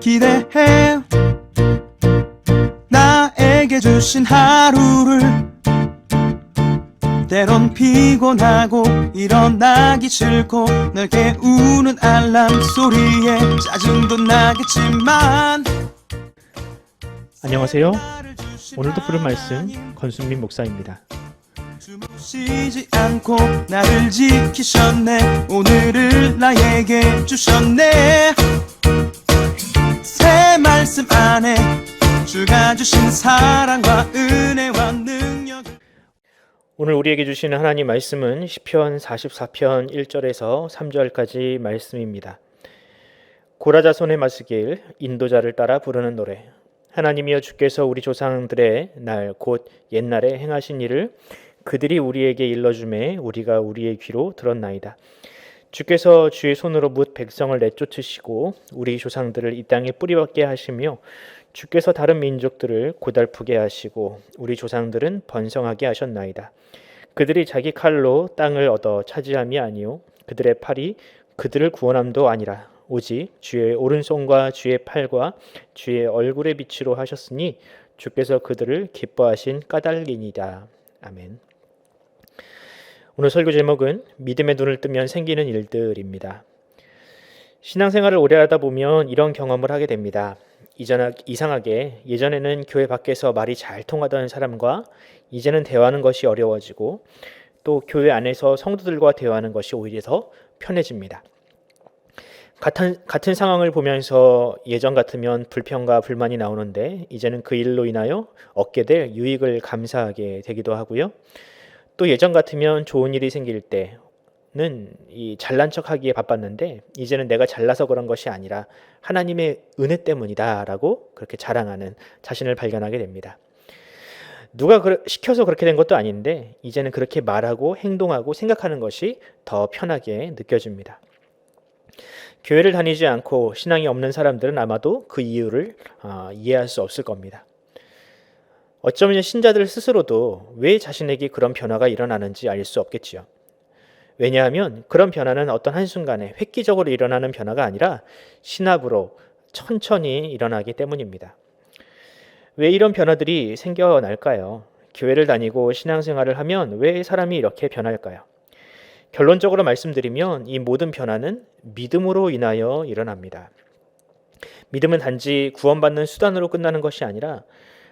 기대해 나에게 주신 하루를 때론 피곤하고 일어나기 싫고 널 깨우는 알람 소리에 짜증도 나겠지만 안녕하세요. 오늘도 부른 말씀 권순민 목사입니다. 쉬지 않고 나를 지키셨네. 오늘을 나에게 주셨네. 새 말씀 안에 주가 주신 사랑과 은혜와 능력. 오늘 우리에게 주시는 하나님 말씀은 시편 44편 1절에서 3절까지 말씀입니다. 고라자손의 마스길 인도자를 따라 부르는 노래. 하나님이여, 주께서 우리 조상들의 날 곧 옛날에 행하신 일을 그들이 우리에게 일러주매 우리가 우리의 귀로 들었나이다. 주께서 주의 손으로 뭇 백성을 내쫓으시고 우리 조상들을 이 땅에 뿌리박게 하시며 주께서 다른 민족들을 고달프게 하시고 우리 조상들은 번성하게 하셨나이다. 그들이 자기 칼로 땅을 얻어 차지함이 아니요 그들의 팔이 그들을 구원함도 아니라 오직 주의 오른손과 주의 팔과 주의 얼굴의 빛으로 하셨으니 주께서 그들을 기뻐하신 까닭이니이다. 아멘. 오늘 설교 제목은 믿음의 눈을 뜨면 생기는 일들입니다. 신앙생활을 오래 하다 보면 이런 경험을 하게 됩니다. 이상하게 예전에는 교회 밖에서 말이 잘 통하던 사람과 이제는 대화하는 것이 어려워지고 또 교회 안에서 성도들과 대화하는 것이 오히려 더 편해집니다. 같은 상황을 보면서 예전 같으면 불평과 불만이 나오는데 이제는 그 일로 인하여 얻게 될 유익을 감사하게 되기도 하고요. 또 예전 같으면 좋은 일이 생길 때는 잘난 척하기에 바빴는데 이제는 내가 잘나서 그런 것이 아니라 하나님의 은혜 때문이다라고 그렇게 자랑하는 자신을 발견하게 됩니다. 누가 시켜서 그렇게 된 것도 아닌데 이제는 그렇게 말하고 행동하고 생각하는 것이 더 편하게 느껴집니다. 교회를 다니지 않고 신앙이 없는 사람들은 아마도 그 이유를 이해할 수 없을 겁니다. 어쩌면 신자들 스스로도 왜 자신에게 그런 변화가 일어나는지 알 수 없겠지요. 왜냐하면 그런 변화는 어떤 한순간에 획기적으로 일어나는 변화가 아니라 신압으로 천천히 일어나기 때문입니다. 왜 이런 변화들이 생겨날까요? 교회를 다니고 신앙생활을 하면 왜 사람이 이렇게 변할까요? 결론적으로 말씀드리면 이 모든 변화는 믿음으로 인하여 일어납니다. 믿음은 단지 구원받는 수단으로 끝나는 것이 아니라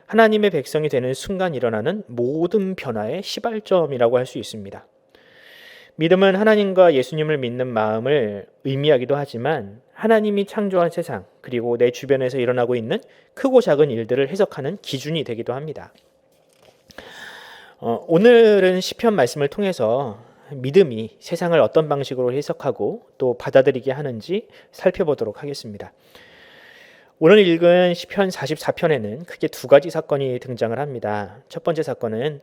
하나님의 백성이 되는 순간 일어나는 모든 변화의 시발점이라고 할 수 있습니다. 믿음은 하나님과 예수님을 믿는 마음을 의미하기도 하지만 하나님이 창조한 세상 그리고 내 주변에서 일어나고 있는 크고 작은 일들을 해석하는 기준이 되기도 합니다. 오늘은 시편 말씀을 통해서 믿음이 세상을 어떤 방식으로 해석하고 또 받아들이게 하는지 살펴보도록 하겠습니다. 오늘 읽은 시편 44편에는 크게 두 가지 사건이 등장을 합니다. 첫 번째 사건은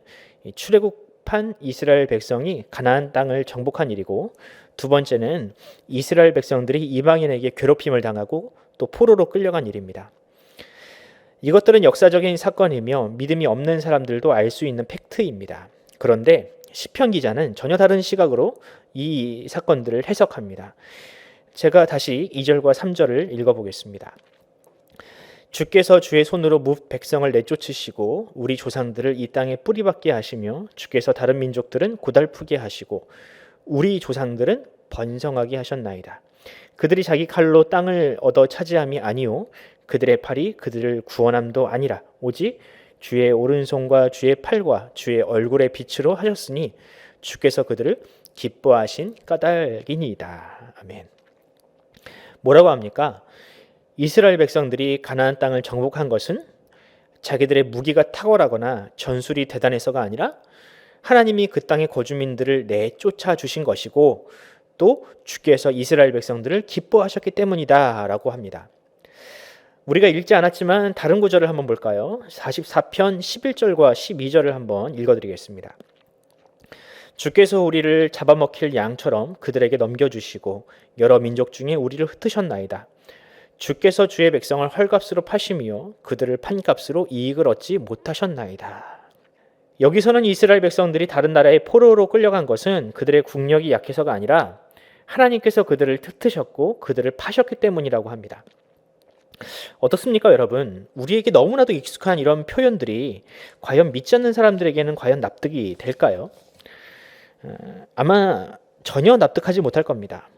출애굽한 이스라엘 백성이 가나안 땅을 정복한 일이고 두 번째는 이스라엘 백성들이 이방인에게 괴롭힘을 당하고 또 포로로 끌려간 일입니다. 이것들은 역사적인 사건이며 믿음이 없는 사람들도 알 수 있는 팩트입니다. 그런데 시편 기자는 전혀 다른 시각으로 이 사건들을 해석합니다. 제가 다시 2절과 3절을 읽어보겠습니다. 주께서 주의 손으로 뭇 백성을 내쫓으시고 우리 조상들을 이 땅에 뿌리박게 하시며 주께서 다른 민족들은 고달프게 하시고 우리 조상들은 번성하게 하셨나이다. 그들이 자기 칼로 땅을 얻어 차지함이 아니요 그들의 팔이 그들을 구원함도 아니라 오직 주의 오른손과 주의 팔과 주의 얼굴의 빛으로 하셨으니 주께서 그들을 기뻐하신 까닭이니이다. 아멘. 뭐라고 합니까? 이스라엘 백성들이 가나안 땅을 정복한 것은 자기들의 무기가 탁월하거나 전술이 대단해서가 아니라 하나님이 그 땅의 거주민들을 내쫓아 주신 것이고 또 주께서 이스라엘 백성들을 기뻐하셨기 때문이다 라고 합니다. 우리가 읽지 않았지만 다른 구절을 한번 볼까요? 44편 11절과 12절을 한번 읽어드리겠습니다. 주께서 우리를 잡아먹힐 양처럼 그들에게 넘겨주시고 여러 민족 중에 우리를 흩으셨나이다. 주께서 주의 백성을 헐값으로 파시며 그들을 판값으로 이익을 얻지 못하셨나이다. 여기서는 이스라엘 백성들이 다른 나라의 포로로 끌려간 것은 그들의 국력이 약해서가 아니라 하나님께서 그들을 흩으셨고 그들을 파셨기 때문이라고 합니다. 어떻습니까, 여러분? 우리에게 너무나도 익숙한 이런 표현들이 과연 믿지 않는 사람들에게는 과연 납득이 될까요? 아마 전혀 납득하지 못할 겁니다.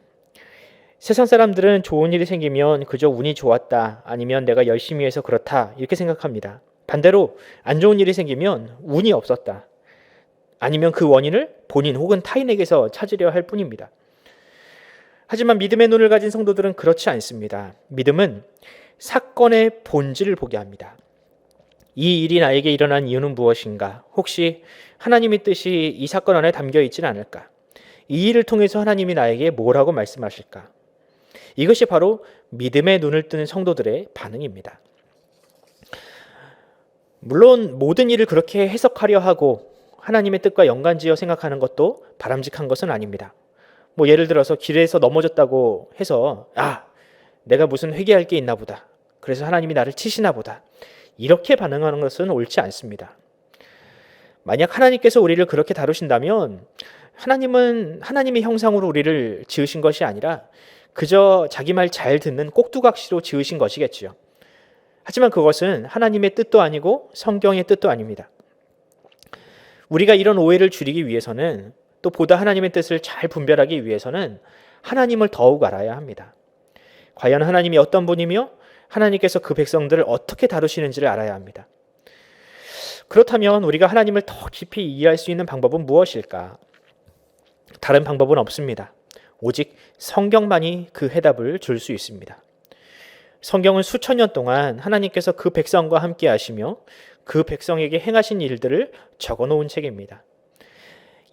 세상 사람들은 좋은 일이 생기면 그저 운이 좋았다, 아니면 내가 열심히 해서 그렇다, 이렇게 생각합니다. 반대로 안 좋은 일이 생기면 운이 없었다, 아니면 그 원인을 본인 혹은 타인에게서 찾으려 할 뿐입니다. 하지만 믿음의 눈을 가진 성도들은 그렇지 않습니다. 믿음은 사건의 본질을 보게 합니다. 이 일이 나에게 일어난 이유는 무엇인가? 혹시 하나님의 뜻이 이 사건 안에 담겨 있지는 않을까? 이 일을 통해서 하나님이 나에게 뭐라고 말씀하실까? 이것이 바로 믿음의 눈을 뜨는 성도들의 반응입니다. 물론 모든 일을 그렇게 해석하려 하고 하나님의 뜻과 연관지어 생각하는 것도 바람직한 것은 아닙니다. 예를 들어서 길에서 넘어졌다고 해서 내가 무슨 회개할 게 있나 보다, 그래서 하나님이 나를 치시나 보다, 이렇게 반응하는 것은 옳지 않습니다. 만약 하나님께서 우리를 그렇게 다루신다면 하나님은 하나님의 형상으로 우리를 지으신 것이 아니라 그저 자기 말 잘 듣는 꼭두각시로 지으신 것이겠지요. 하지만 그것은 하나님의 뜻도 아니고 성경의 뜻도 아닙니다. 우리가 이런 오해를 줄이기 위해서는, 또 보다 하나님의 뜻을 잘 분별하기 위해서는 하나님을 더욱 알아야 합니다. 과연 하나님이 어떤 분이며 하나님께서 그 백성들을 어떻게 다루시는지를 알아야 합니다. 그렇다면 우리가 하나님을 더 깊이 이해할 수 있는 방법은 무엇일까? 다른 방법은 없습니다. 오직 성경만이 그 해답을 줄 수 있습니다. 성경은 수천 년 동안 하나님께서 그 백성과 함께 하시며 그 백성에게 행하신 일들을 적어놓은 책입니다.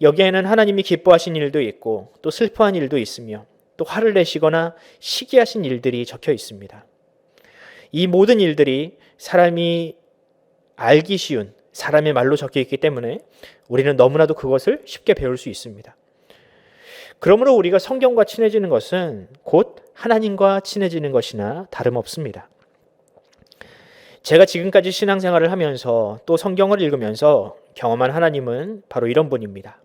여기에는 하나님이 기뻐하신 일도 있고 또 슬퍼한 일도 있으며 또 화를 내시거나 시기하신 일들이 적혀 있습니다. 이 모든 일들이 사람이 알기 쉬운 사람의 말로 적혀 있기 때문에 우리는 너무나도 그것을 쉽게 배울 수 있습니다. 그러므로 우리가 성경과 친해지는 것은 곧 하나님과 친해지는 것이나 다름없습니다. 제가 지금까지 신앙생활을 하면서 또 성경을 읽으면서 경험한 하나님은 바로 이런 분입니다.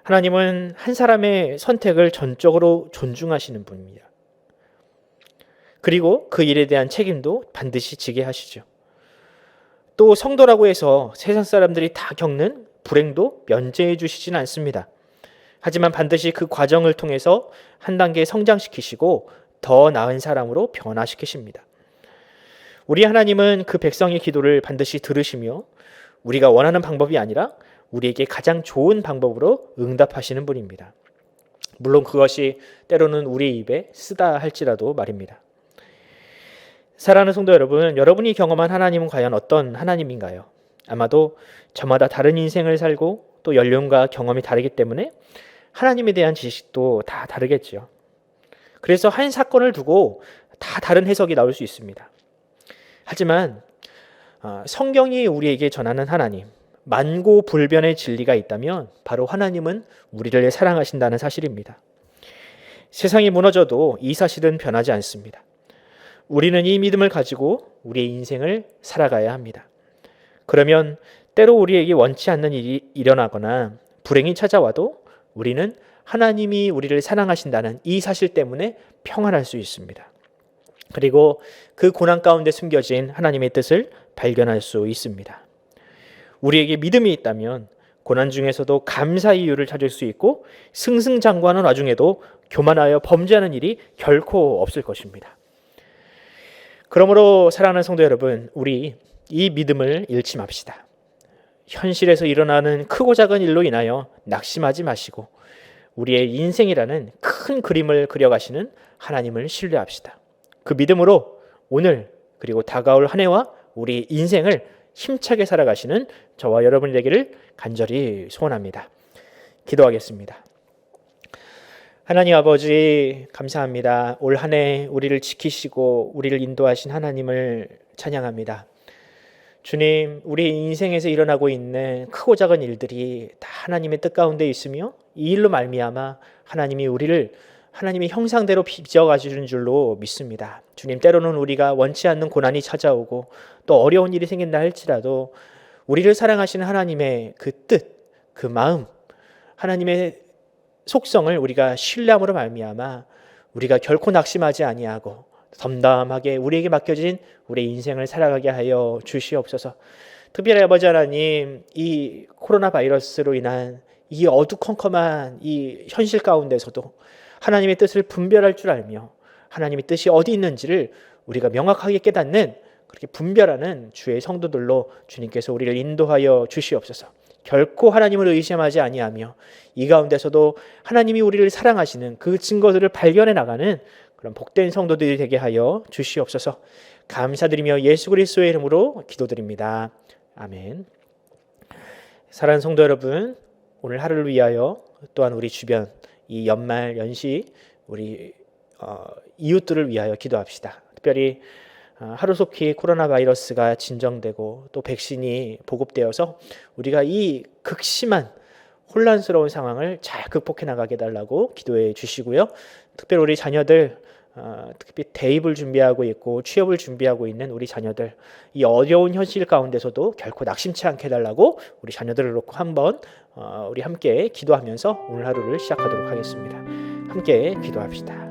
하나님은 한 사람의 선택을 전적으로 존중하시는 분입니다. 그리고 그 일에 대한 책임도 반드시 지게 하시죠. 또 성도라고 해서 세상 사람들이 다 겪는 불행도 면제해 주시진 않습니다. 하지만 반드시 그 과정을 통해서 한 단계 성장시키시고 더 나은 사람으로 변화시키십니다. 우리 하나님은 그 백성의 기도를 반드시 들으시며 우리가 원하는 방법이 아니라 우리에게 가장 좋은 방법으로 응답하시는 분입니다. 물론 그것이 때로는 우리 입에 쓰다 할지라도 말입니다. 사랑하는 성도 여러분, 여러분이 경험한 하나님은 과연 어떤 하나님인가요? 아마도 저마다 다른 인생을 살고 또 연륜과 경험이 다르기 때문에 하나님에 대한 지식도 다 다르겠죠. 그래서 한 사건을 두고 다 다른 해석이 나올 수 있습니다. 하지만 성경이 우리에게 전하는 하나님, 만고불변의 진리가 있다면 바로 하나님은 우리를 사랑하신다는 사실입니다. 세상이 무너져도 이 사실은 변하지 않습니다. 우리는 이 믿음을 가지고 우리의 인생을 살아가야 합니다. 그러면 때로 우리에게 원치 않는 일이 일어나거나 불행이 찾아와도 우리는 하나님이 우리를 사랑하신다는 이 사실 때문에 평안할 수 있습니다. 그리고 그 고난 가운데 숨겨진 하나님의 뜻을 발견할 수 있습니다. 우리에게 믿음이 있다면 고난 중에서도 감사의 이유를 찾을 수 있고 승승장구하는 와중에도 교만하여 범죄하는 일이 결코 없을 것입니다. 그러므로 사랑하는 성도 여러분, 우리 이 믿음을 잃지 맙시다. 현실에서 일어나는 크고 작은 일로 인하여 낙심하지 마시고 우리의 인생이라는 큰 그림을 그려가시는 하나님을 신뢰합시다. 그 믿음으로 오늘 그리고 다가올 한 해와 우리 인생을 힘차게 살아가시는 저와 여러분이 되기를 간절히 소원합니다. 기도하겠습니다. 하나님 아버지, 감사합니다. 올 한 해 우리를 지키시고 우리를 인도하신 하나님을 찬양합니다. 주님, 우리 인생에서 일어나고 있는 크고 작은 일들이 다 하나님의 뜻 가운데 있으며 이 일로 말미암아 하나님이 우리를 하나님의 형상대로 빚어가시는 줄로 믿습니다. 주님, 때로는 우리가 원치 않는 고난이 찾아오고 또 어려운 일이 생긴다 할지라도 우리를 사랑하시는 하나님의 그 뜻, 그 마음, 하나님의 속성을 우리가 신뢰함으로 말미암아 우리가 결코 낙심하지 아니하고 덤덤하게 우리에게 맡겨진 우리 인생을 살아가게 하여 주시옵소서. 특별히 아버지 하나님, 이 코로나 바이러스로 인한 이 어두컴컴한 이 현실 가운데서도 하나님의 뜻을 분별할 줄 알며 하나님의 뜻이 어디 있는지를 우리가 명확하게 깨닫는, 그렇게 분별하는 주의 성도들로 주님께서 우리를 인도하여 주시옵소서. 결코 하나님을 의심하지 아니하며 이 가운데서도 하나님이 우리를 사랑하시는 그 증거들을 발견해 나가는 그런 복된 성도들이 되게 하여 주시옵소서. 감사드리며 예수 그리스도의 이름으로 기도드립니다. 아멘. 사랑하는 성도 여러분, 오늘 하루를 위하여 또한 우리 주변 이 연말 연시 우리 이웃들을 위하여 기도합시다. 특별히 하루속히 코로나 바이러스가 진정되고 또 백신이 보급되어서 우리가 이 극심한 혼란스러운 상황을 잘 극복해 나가게 달라고 기도해 주시고요. 특별히 우리 자녀들, 특히 대입을 준비하고 있고 취업을 준비하고 있는 우리 자녀들, 이 어려운 현실 가운데서도 결코 낙심치 않게 해달라고 우리 자녀들을 놓고 한번 우리 함께 기도하면서 오늘 하루를 시작하도록 하겠습니다. 함께 기도합시다.